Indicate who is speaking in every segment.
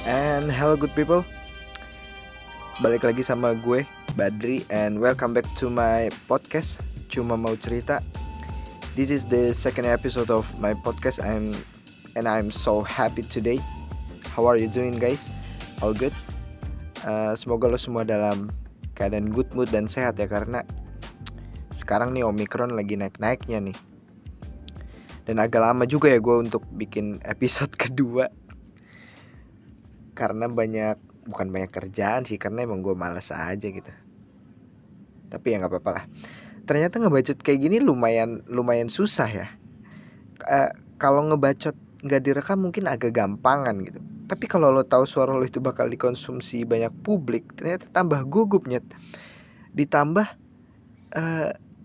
Speaker 1: And hello good people, balik lagi sama gue Badri and welcome back to my podcast Cuma Mau Cerita. This is the second episode of my podcast and I'm so happy today. How are you doing guys? All good? Semoga lo semua dalam keadaan good mood dan sehat ya, karena sekarang nih Omicron lagi naik-naiknya nih. Dan agak lama juga ya gue untuk bikin episode kedua, karena bukan banyak kerjaan sih, karena emang gue malas aja gitu. Tapi ya nggak apa-apa lah. Ternyata ngebacot kayak gini lumayan susah ya. Kalau ngebacot nggak direkam mungkin agak gampangan gitu. Tapi kalau lo tahu suara lo itu bakal dikonsumsi banyak publik, ternyata tambah gugup nyet. Ditambah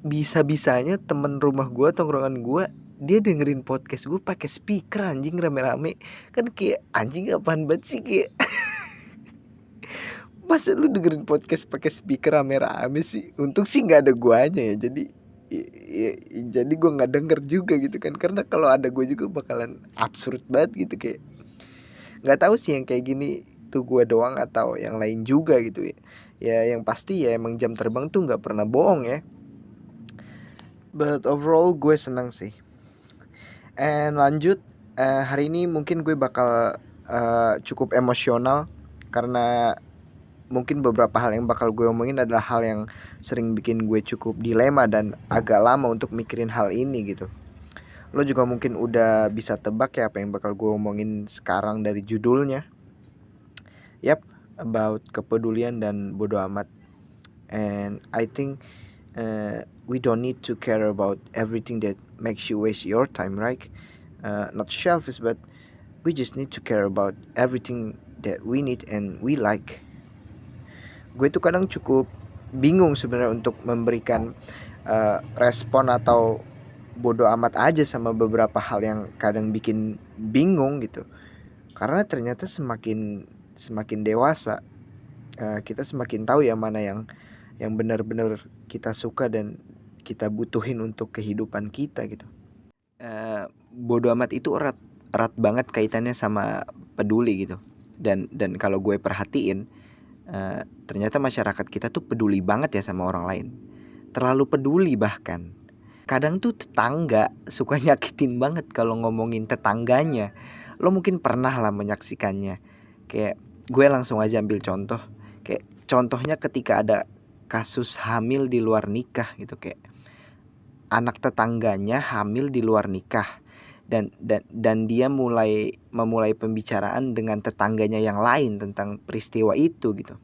Speaker 1: bisa-bisanya temen rumah gue, tongkrongan gue, dia dengerin podcast gue pakai speaker anjing rame-rame. Kan kayak anjing apaan banget sih, kayak masa lu dengerin podcast pakai speaker rame-rame sih? Untung sih nggak ada guanya ya, jadi gue nggak denger juga gitu kan, karena kalau ada gue juga bakalan absurd banget gitu. Kayak nggak tahu sih yang kayak gini tuh gue doang atau yang lain juga gitu ya. Ya yang pasti ya emang jam terbang tuh nggak pernah bohong ya. But overall gue senang sih. And lanjut, hari ini mungkin gue bakal cukup emosional, karena mungkin beberapa hal yang bakal gue omongin adalah hal yang sering bikin gue cukup dilema dan agak lama untuk mikirin hal ini gitu. Lo juga mungkin udah bisa tebak ya apa yang bakal gue omongin sekarang dari judulnya. Yap, about kepedulian dan bodo amat. And I think we don't need to care about everything that makes you waste your time, right? Not selfish, but we just need to care about everything that we need and we like. Gue tuh kadang cukup bingung sebenarnya untuk memberikan respon atau bodo amat aja sama beberapa hal yang kadang bikin bingung gitu. Karena ternyata semakin dewasa, kita semakin tahu ya mana yang benar-benar kita suka dan kita butuhin untuk kehidupan kita gitu. Bodo amat itu erat banget kaitannya sama peduli gitu. Dan kalau gue perhatiin, ternyata masyarakat kita tuh peduli banget ya sama orang lain. Terlalu peduli bahkan. Kadang tuh tetangga suka nyakitin banget kalau ngomongin tetangganya. Lo mungkin pernah lah menyaksikannya. Kayak gue langsung aja ambil contoh. Kayak contohnya ketika ada kasus hamil di luar nikah gitu, kayak anak tetangganya hamil di luar nikah dan dia memulai pembicaraan dengan tetangganya yang lain tentang peristiwa itu gitu.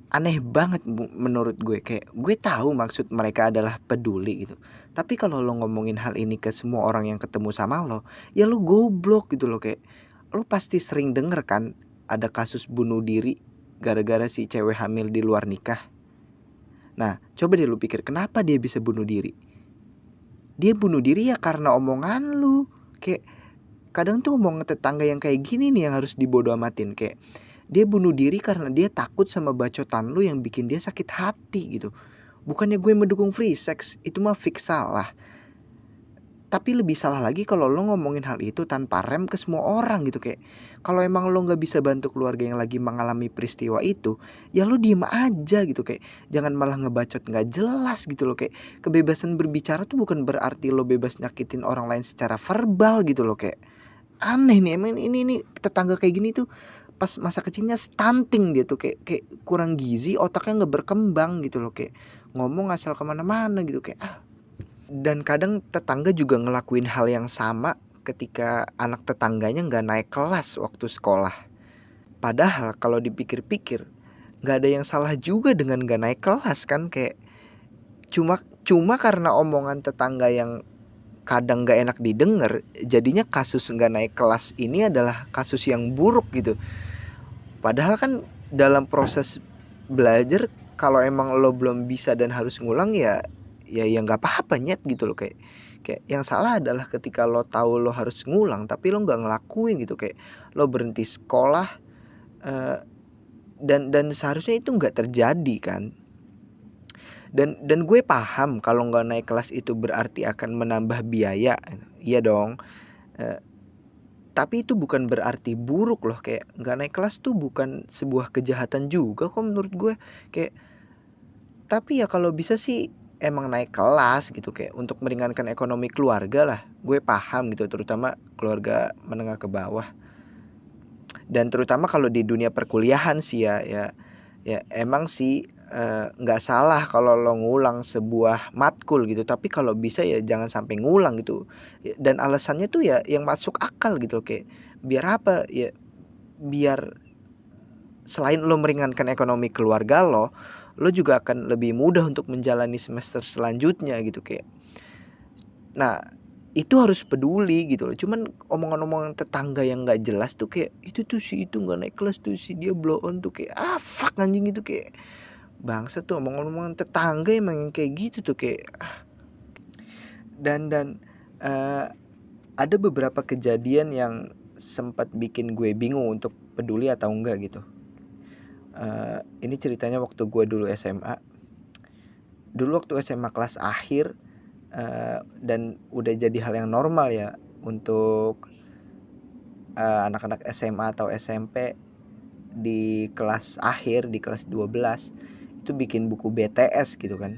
Speaker 1: Aneh banget menurut gue. Kayak gue tahu maksud mereka adalah peduli gitu, tapi kalau lo ngomongin hal ini ke semua orang yang ketemu sama lo, ya lo goblok gitu lo. Kayak lo pasti sering denger kan ada kasus bunuh diri gara-gara si cewek hamil di luar nikah. Nah coba deh lo pikir, kenapa dia bisa bunuh diri? Dia bunuh diri ya karena omongan lu. Kayak kadang tuh omongan tetangga yang kayak gini nih yang harus dibodo amatin. Kayak dia bunuh diri karena dia takut sama bacotan lu yang bikin dia sakit hati gitu. Bukannya gue mendukung free sex, itu mah fix salah. Tapi lebih salah lagi kalau lo ngomongin hal itu tanpa rem ke semua orang gitu. Kayak kalau emang lo gak bisa bantu keluarga yang lagi mengalami peristiwa itu, ya lo diem aja gitu. Kayak jangan malah ngebacot gak jelas gitu loh. Kayak kebebasan berbicara tuh bukan berarti lo bebas nyakitin orang lain secara verbal gitu loh. Kayak aneh nih, emang ini tetangga kayak gini tuh pas masa kecilnya stunting dia tuh. Kayak kurang gizi, otaknya gak berkembang gitu loh. Kayak ngomong asal kemana-mana gitu. Kayak Dan kadang tetangga juga ngelakuin hal yang sama ketika anak tetangganya gak naik kelas waktu sekolah. Padahal kalau dipikir-pikir gak ada yang salah juga dengan gak naik kelas kan. Kayak cuma karena omongan tetangga yang kadang gak enak didengar, jadinya kasus gak naik kelas ini adalah kasus yang buruk gitu. Padahal kan dalam proses belajar, kalau emang lo belum bisa dan harus ngulang ya nggak apa-apa nyet gitu loh. Kayak yang salah adalah ketika lo tahu lo harus ngulang tapi lo nggak ngelakuin gitu. Kayak lo berhenti sekolah, dan seharusnya itu nggak terjadi kan. Dan gue paham kalau nggak naik kelas itu berarti akan menambah biaya. Iya dong. Tapi itu bukan berarti buruk loh, kayak nggak naik kelas tuh bukan sebuah kejahatan juga kok menurut gue. Kayak tapi ya kalau bisa sih emang naik kelas gitu kayak untuk meringankan ekonomi keluarga lah. Gue paham gitu, terutama keluarga menengah ke bawah. Dan terutama kalau di dunia perkuliahan sih ya emang sih nggak salah kalau lo ngulang sebuah matkul gitu, tapi kalau bisa ya jangan sampai ngulang gitu. Dan alasannya tuh ya yang masuk akal gitu, kayak biar apa ya, biar selain lo meringankan ekonomi keluarga lo juga akan lebih mudah untuk menjalani semester selanjutnya gitu kayak. Nah, itu harus peduli gitu loh. Cuman omongan-omongan tetangga yang nggak jelas tuh kayak itu tuh si itu nggak naik kelas tuh, si dia blow on tuh kayak fuck anjing, itu kayak bangsa tuh omongan-omongan tetangga emang yang kayak gitu tuh kayak. Dan ada beberapa kejadian yang sempat bikin gue bingung untuk peduli atau enggak gitu. Ini ceritanya waktu gue dulu SMA. Dulu waktu SMA kelas akhir, dan udah jadi hal yang normal ya untuk anak-anak SMA atau SMP di kelas akhir, di kelas 12 itu bikin buku BTS gitu kan.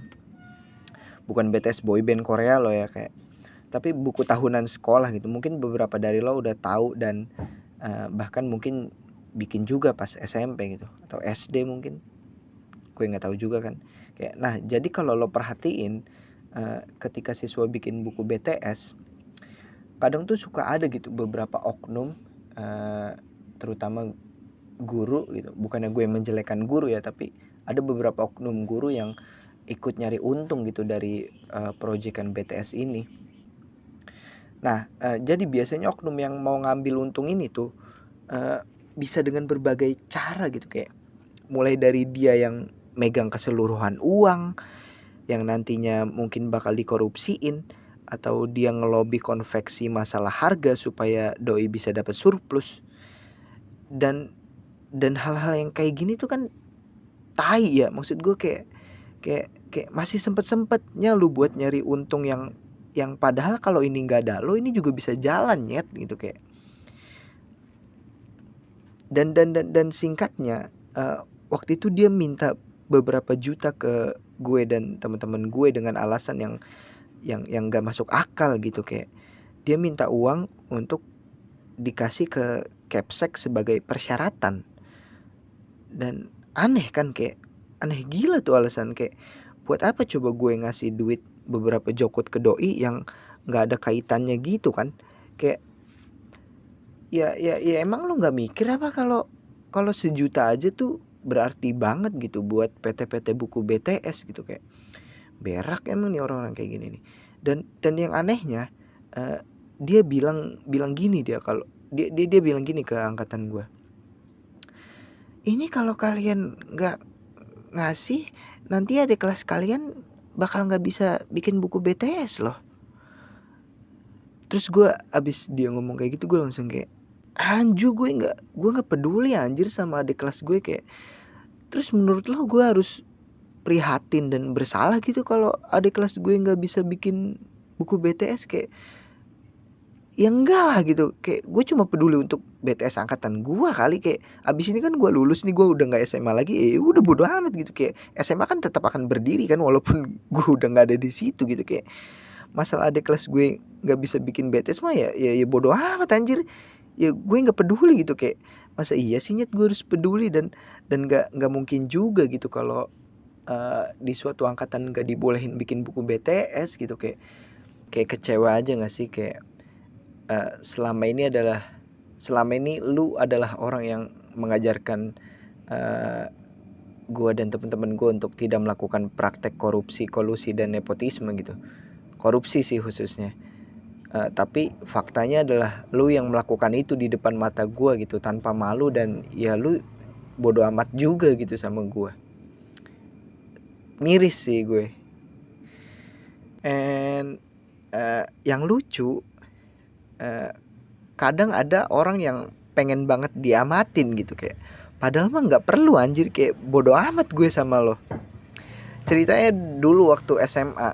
Speaker 1: Bukan BTS boyband Korea loh ya, kayak tapi buku tahunan sekolah gitu. Mungkin beberapa dari lo udah tahu dan bahkan mungkin bikin juga pas SMP gitu atau SD mungkin, gue nggak tahu juga kan. Kayak nah, jadi kalau lo perhatiin ketika siswa bikin buku BTS, kadang tuh suka ada gitu beberapa oknum, terutama guru gitu. Bukannya gue menjelekkan guru ya, tapi ada beberapa oknum guru yang ikut nyari untung gitu dari proyekan BTS ini. Nah, jadi biasanya oknum yang mau ngambil untung ini tuh bisa dengan berbagai cara gitu, kayak mulai dari dia yang megang keseluruhan uang yang nantinya mungkin bakal dikorupsiin, atau dia ngelobi konveksi masalah harga supaya doi bisa dapat surplus. Dan hal-hal yang kayak gini tuh kan tai ya, maksud gue kayak masih sempet-sempetnya lu buat nyari untung yang padahal kalau ini nggak ada lo, ini juga bisa jalan nyet gitu kayak. Dan singkatnya, waktu itu dia minta beberapa juta ke gue dan teman-teman gue dengan alasan yang nggak masuk akal gitu, kayak dia minta uang untuk dikasih ke Capsek sebagai persyaratan. Dan aneh kan, kayak aneh gila tuh alasan, kayak buat apa coba gue ngasih duit beberapa jokot ke doi yang nggak ada kaitannya gitu kan. Kayak ya emang lo nggak mikir apa kalau sejuta aja tuh berarti banget gitu buat PT-PT buku BTS gitu, kayak berak emang nih orang-orang kayak gini nih. Dan yang anehnya, dia bilang gini, dia bilang gini ke angkatan gue, ini kalau kalian nggak ngasih nanti ada kelas kalian bakal nggak bisa bikin buku BTS loh. Terus gue abis dia ngomong kayak gitu, gue langsung kayak anju, gue nggak peduli anjir sama adik kelas gue kayak. Terus menurut lo gue harus prihatin dan bersalah gitu kalau adik kelas gue nggak bisa bikin buku BTS? Kayak ya enggak lah gitu, kayak gue cuma peduli untuk BTS angkatan gue kali. Kayak abis ini kan gue lulus nih, gue udah nggak SMA lagi, udah bodo amat gitu. Kayak SMA kan tetap akan berdiri kan walaupun gue udah nggak ada di situ gitu. Kayak masalah adik kelas gue nggak bisa bikin BTS mah ya bodo amat anjir. Ya gue nggak peduli gitu, kayak masa iya sih nyet gue harus peduli. Dan nggak mungkin juga gitu kalau di suatu angkatan nggak dibolehin bikin buku BTS gitu. Kayak kecewa aja nggak sih, kayak selama ini lu adalah orang yang mengajarkan gue dan teman-teman gue untuk tidak melakukan praktek korupsi, kolusi dan nepotisme gitu. Korupsi sih khususnya. Tapi faktanya adalah lu yang melakukan itu di depan mata gue gitu tanpa malu, dan ya lu bodo amat juga gitu sama gue. Miris sih gue. And yang lucu, kadang ada orang yang pengen banget diamatin gitu, kayak padahal mah nggak perlu anjir, kayak bodo amat gue sama lo. Ceritanya dulu waktu SMA,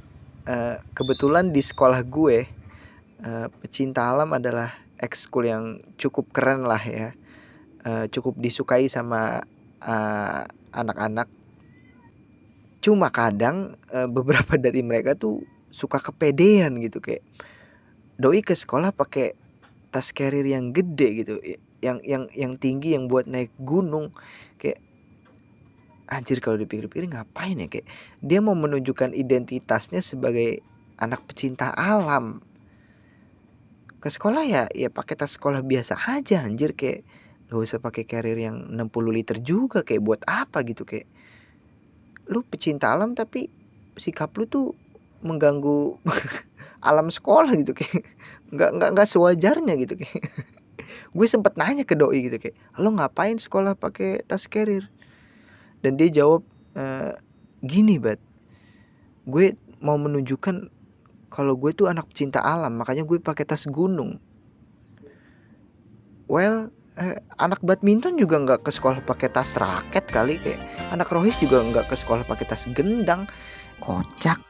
Speaker 1: kebetulan di sekolah gue pecinta alam adalah ekskul yang cukup keren lah ya, cukup disukai sama, anak-anak. Cuma kadang, beberapa dari mereka tuh suka kepedean gitu, kayak doi ke sekolah pakai tas carrier yang gede gitu, yang tinggi, yang buat naik gunung. Kayak anjir, kalau dipikir-pikir ngapain ya, kayak dia mau menunjukkan identitasnya sebagai anak pecinta alam. Ke sekolah ya pakai tas sekolah biasa aja anjir, kayak nggak usah pakai carrier yang 60 liter juga, kayak buat apa gitu. Kayak lu pecinta alam tapi sikap lu tuh mengganggu alam sekolah gitu, kayak nggak sewajarnya gitu kayak. Gue sempet nanya ke doi gitu kayak, "Lo ngapain sekolah pakai tas carrier?" Dan dia jawab, "Gini, Bat, gue mau menunjukkan kalau gue tuh anak pecinta alam, makanya gue pakai tas gunung." Well, anak badminton juga nggak ke sekolah pakai tas raket kali, kayak anak rohis juga nggak ke sekolah pakai tas gendang. Kocak.